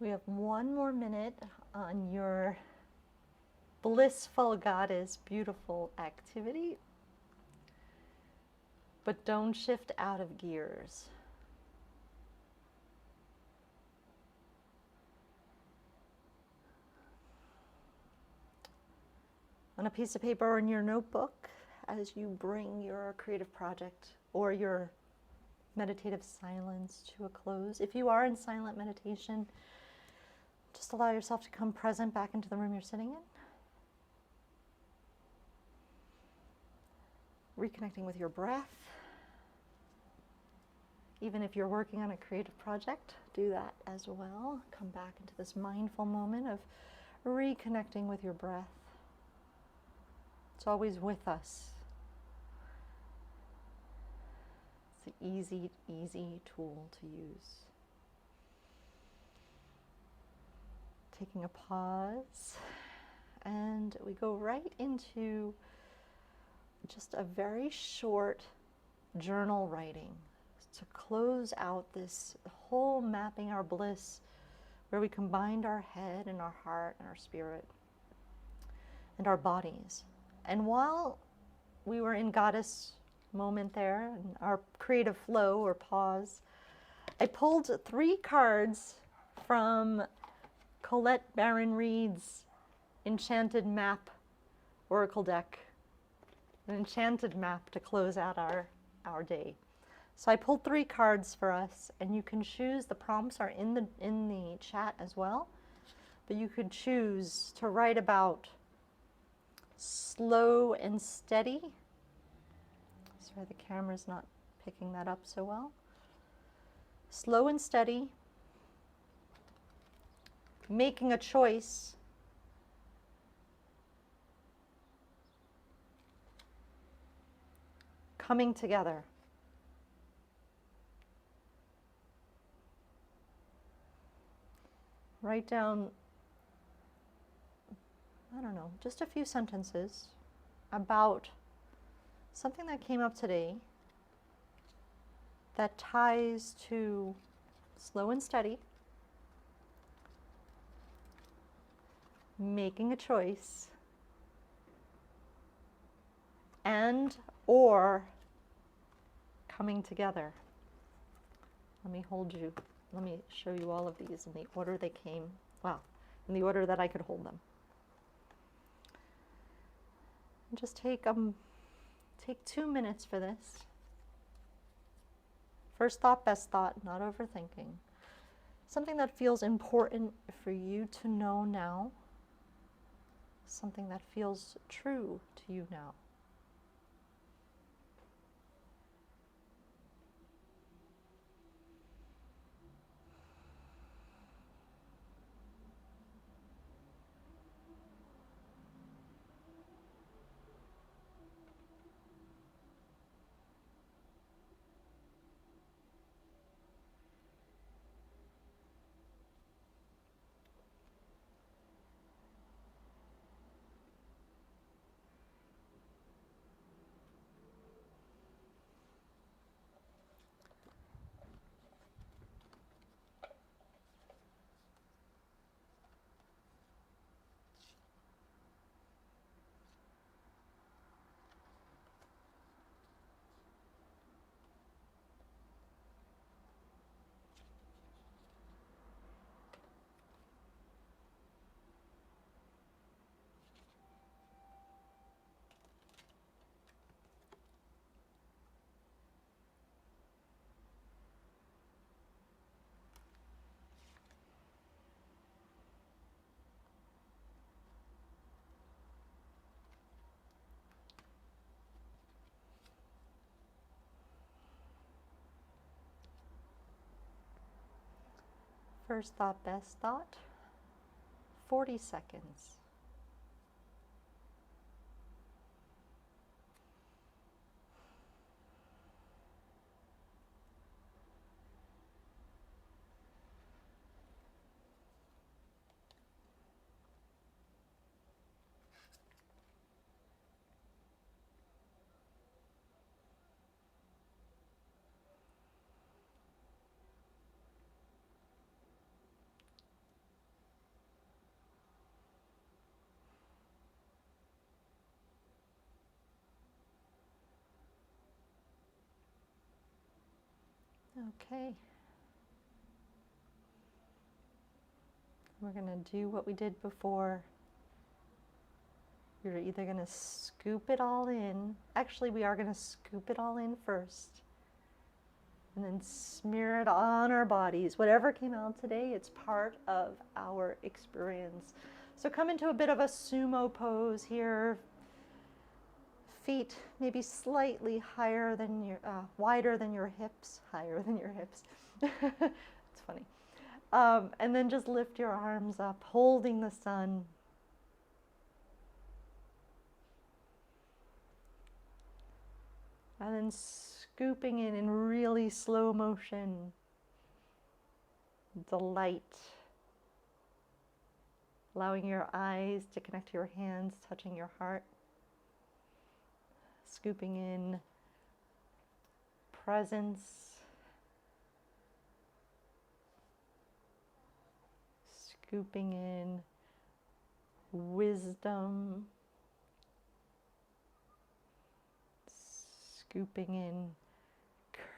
We have one more minute on your blissful goddess, beautiful activity. But don't shift out of gears. On a piece of paper or in your notebook, as you bring your creative project or your meditative silence to a close. If you are in silent meditation, just allow yourself to come present back into the room you're sitting in. Reconnecting with your breath. Even if you're working on a creative project, do that as well. Come back into this mindful moment of reconnecting with your breath. It's always with us. It's an easy, easy tool to use. Taking a pause, and we go right into just a very short journal writing to close out this whole mapping our bliss, where we combined our head and our heart and our spirit and our bodies. And while we were in goddess moment there, and our creative flow or pause, I pulled 3 cards from Colette Baron Reed's Enchanted Map Oracle deck, an enchanted map to close out our day. So I pulled 3 cards for us, and you can choose, the prompts are in the chat as well, but you could choose to write about slow and steady. Sorry, the camera's not picking that up so well. Slow and steady, making a choice, coming together. Write down, I don't know, just a few sentences about something that came up today that ties to slow and steady, making a choice, and or coming together. Let me hold you. Let me show you all of these in the order they came. Well, in the order that I could hold them. And just take 2 minutes for this. First thought, best thought, not overthinking. Something that feels important for you to know now. Something that feels true to you now. First thought, best thought, 40 seconds. Okay. We're going to do what we did before. You're either going to scoop it all in. Actually, we are going to scoop it all in first. And then smear it on our bodies. Whatever came out today, it's part of our experience. So come into a bit of a sumo pose here. Feet maybe slightly higher than your, wider than your hips, higher than your hips. It's funny. And then just lift your arms up, holding the sun. And then scooping in really slow motion. Delight. Allowing your eyes to connect to your hands, touching your heart. Scooping in presence. Scooping in wisdom. Scooping in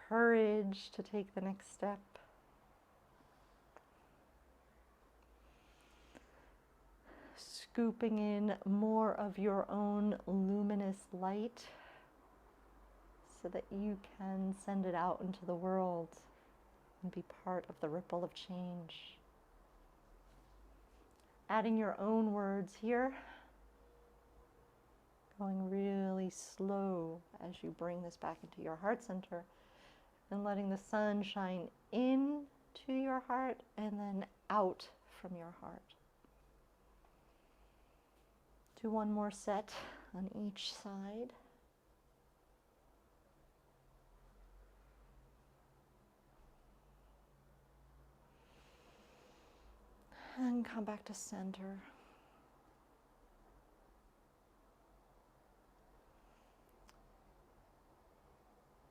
courage to take the next step. Scooping in more of your own luminous light so that you can send it out into the world and be part of the ripple of change. Adding your own words here, going really slow as you bring this back into your heart center and letting the sun shine in to your heart and then out from your heart. Do one more set on each side. And come back to center.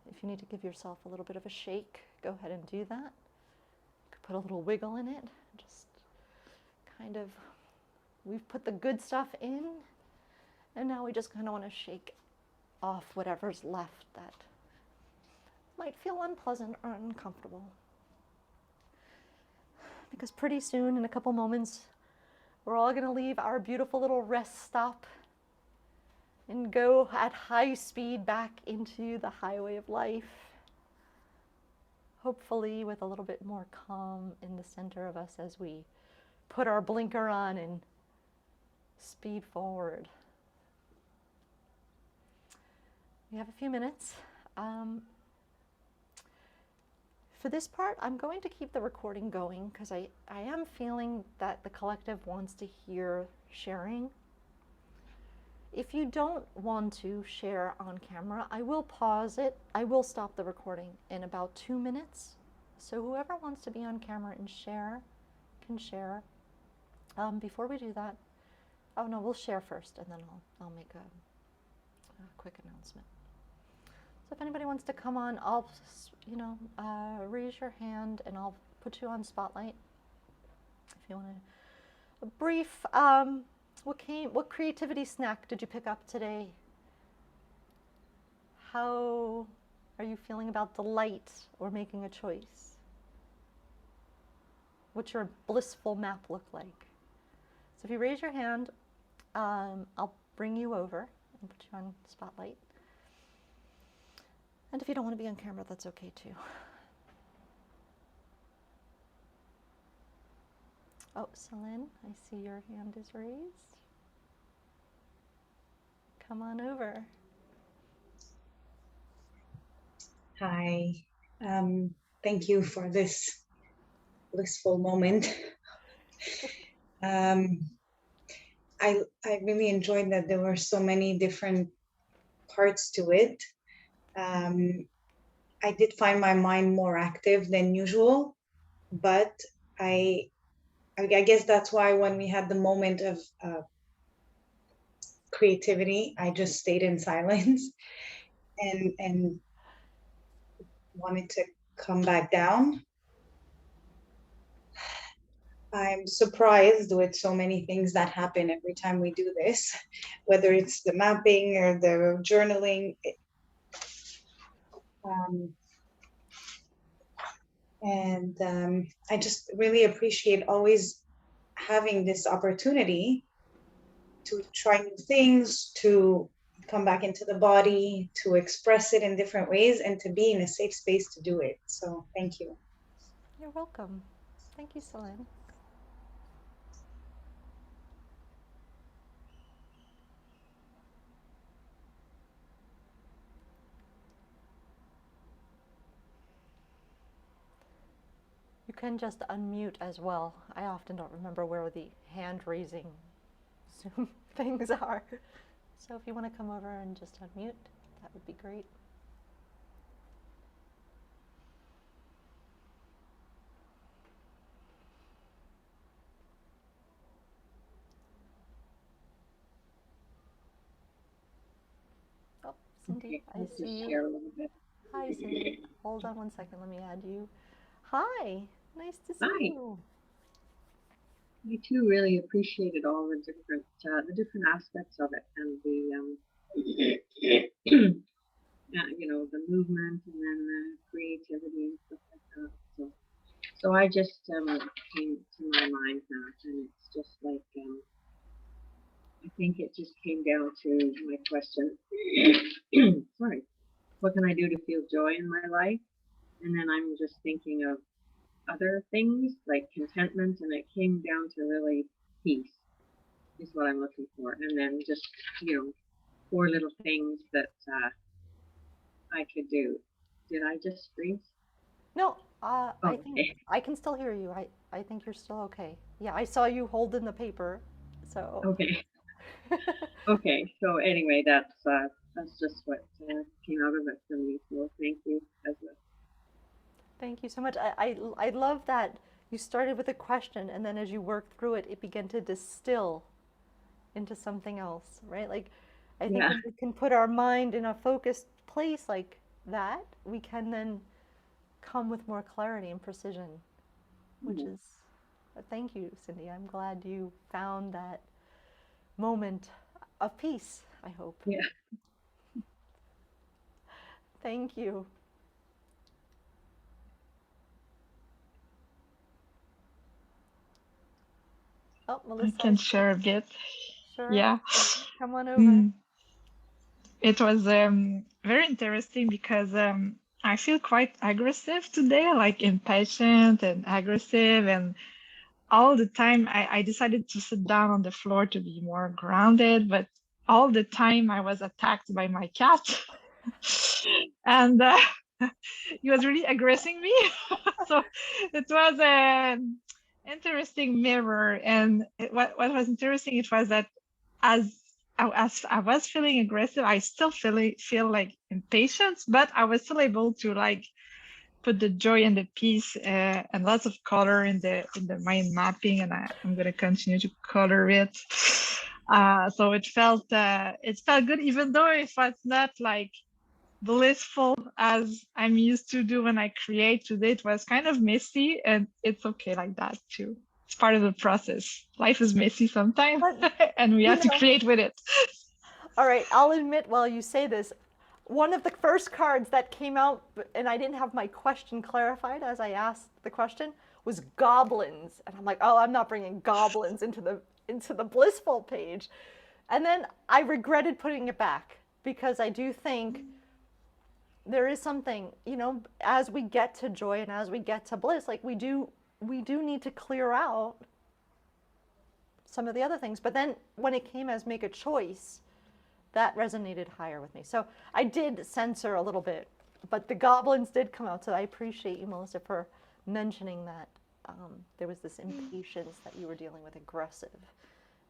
If you need to give yourself a little bit of a shake, go ahead and do that. You could put a little wiggle in it. Just kind of, we've put the good stuff in, and now we just kind of want to shake off whatever's left that might feel unpleasant or uncomfortable. Because pretty soon, in a couple moments, we're all going to leave our beautiful little rest stop and go at high speed back into the highway of life. Hopefully with a little bit more calm in the center of us as we put our blinker on and speed forward. We have a few minutes. For this part, I'm going to keep the recording going because I am feeling that the collective wants to hear sharing. If you don't want to share on camera, I will pause it. I will stop the recording in about 2 minutes. So whoever wants to be on camera and share can share. Before we do that, oh no, we'll share first and then I'll make a quick announcement. So if anybody wants to come on, I'll, raise your hand and I'll put you on spotlight. If you want a brief, what creativity snack did you pick up today? How are you feeling about delight or making a choice? What's your blissful map look like? So if you raise your hand, I'll bring you over and put you on spotlight. And if you don't want to be on camera, that's okay too. Oh, Celine, I see your hand is raised. Come on over.
Hi, thank you for this blissful moment. I really enjoyed that there were so many different parts to it. I did find my mind more active than usual, but I guess that's why when we had the moment of creativity, I just stayed in silence and wanted to come back down. I'm surprised with so many things that happen every time we do this, whether it's the mapping or the journaling. And I just really appreciate always having this opportunity to try new things, to come back into the body, to express it in different ways, and to be in a safe space to do it. So thank you.
You're welcome. Thank you, Celine. You can just unmute as well. I often don't remember where the hand raising Zoom things are. So if you want to come over and just unmute, that would be great. Oh, Cindy,
Okay,
I
I'll
see
just
you.
share a little bit.
Hi, Cindy. Hold on one second. Let me add you. Hi, nice to see
Hi.
you.
I too really appreciated all the different aspects of it, and the movement and then the creativity and stuff like that. So I just came to my mind now, and it's just like I think it just came down to my question. Sorry, what can I do to feel joy in my life? And then I'm just thinking of other things like contentment, and it came down to really peace is what I'm looking for. And then just, 4 little things that I could do. Did I just freeze?
No, I
Oh,
think
okay.
I can still hear you. I think you're still okay. Yeah, I saw you holding the paper. So,
Okay. Okay. So anyway, that's just what came out of it for me. So thank you as well.
thank you so much. I love that you started with a question and then as you worked through it, it began to distill into something else, right? Like, I think
Yeah.
when we can put our mind in a focused place like that, we can then come with more clarity and precision, which is, thank you, Cindy. I'm glad you found that moment of peace, I hope.
Yeah.
Thank you. Oh,
I
Melissa, I
can
see.
share a bit.
Sure.
Yeah.
Come on over.
Mm. It was very interesting because I feel quite aggressive today, like impatient and aggressive. And all the time, I decided to sit down on the floor to be more grounded. But all the time, I was attacked by my cat. And he was really aggressing me. So it was an interesting mirror. And what was interesting, it was that as as I was feeling aggressive, I still feel like impatient, but I was still able to like put the joy and the peace and lots of color in the mind mapping, and I'm gonna continue to color it. So it felt good, even though it was not like blissful as I'm used to do when I create. Today it was kind of messy, and it's okay like that too. It's part of the process. Life is messy sometimes,
But,
and we
you
have to
know,
create with it.
all right, I'll admit while you say this, one of the first cards that came out, and I didn't have my question clarified as I asked the question, was goblins. And I'm like, oh, I'm not bringing goblins into the blissful page. And then I regretted putting it back because I do think there is something, as we get to joy and as we get to bliss, like we do need to clear out some of the other things. But then when it came as make a choice, that resonated higher with me. So I did censor a little bit, but the goblins did come out. So I appreciate you, Melissa, for mentioning that there was this impatience that you were dealing with, aggressive.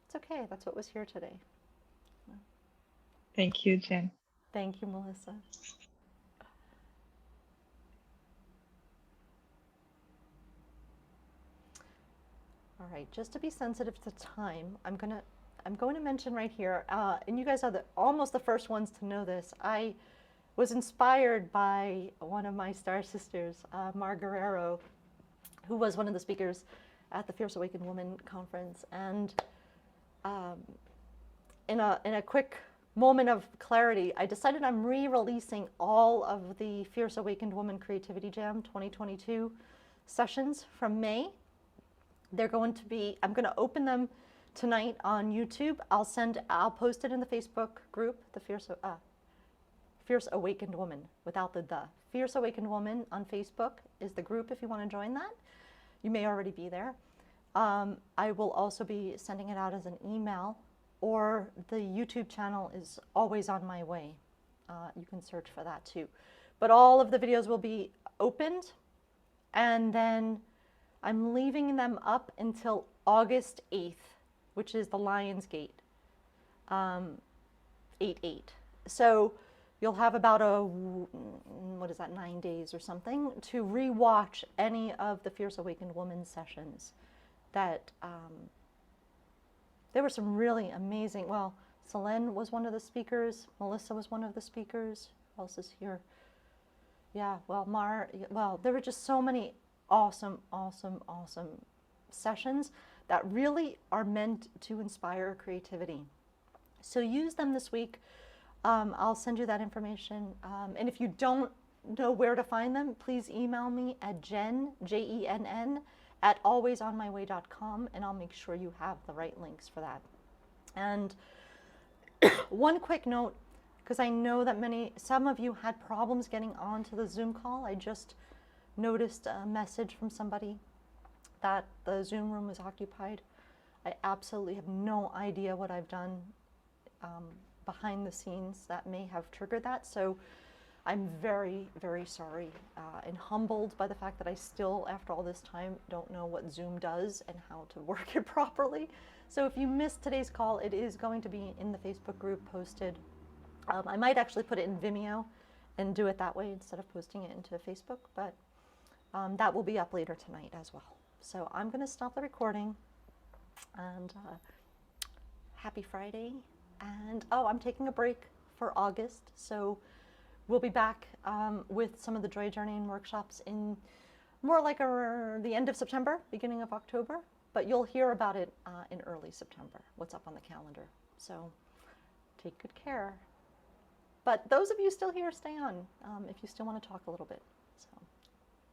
It's okay. That's what was here today.
Thank you, Jen.
Thank you, Melissa. All right, just to be sensitive to time, I'm going to mention right here, and you guys are almost the first ones to know this. I was inspired by one of my star sisters, Mar Guerrero, who was one of the speakers at the Fierce Awakened Woman conference, and um, in a quick moment of clarity, I decided I'm re-releasing all of the Fierce Awakened Woman Creativity Jam 2022 sessions from May. They're going to be, I'm going to open them tonight on YouTube. I'll post it in the Facebook group, the Fierce Awakened Woman, without the. Fierce Awakened Woman on Facebook is the group if you want to join that. You may already be there. I will also be sending it out as an email, or the YouTube channel is always on my way. You can search for that too. But all of the videos will be opened, and then I'm leaving them up until August 8th, which is the Lionsgate, 8/8. So you'll have about 9 days or something to rewatch any of the Fierce Awakened Woman sessions. That there were some really amazing, well, Selene was one of the speakers, Melissa was one of the speakers, who else is here? Yeah, well, there were just so many awesome sessions that really are meant to inspire creativity. So use them this week. I'll send you that information. And if you don't know where to find them, please email me at Jenn, Jenn, at alwaysonmyway.com, and I'll make sure you have the right links for that. And one quick note, because I know that some of you had problems getting onto the Zoom call. I just noticed a message from somebody that the Zoom room was occupied. I absolutely have no idea what I've done behind the scenes that may have triggered that. So I'm very, very sorry and humbled by the fact that I still, after all this time, don't know what Zoom does and how to work it properly. So if you missed today's call, it is going to be in the Facebook group posted. I might actually put it in Vimeo and do it that way instead of posting it into Facebook, but that will be up later tonight as well. So I'm going to stop the recording, and happy Friday. And I'm taking a break for August, so we'll be back with some of the joy journeying workshops in more like the end of September, beginning of October, but you'll hear about it in early September, what's up on the calendar. So take good care. But those of you still here, stay on if you still want to talk a little bit.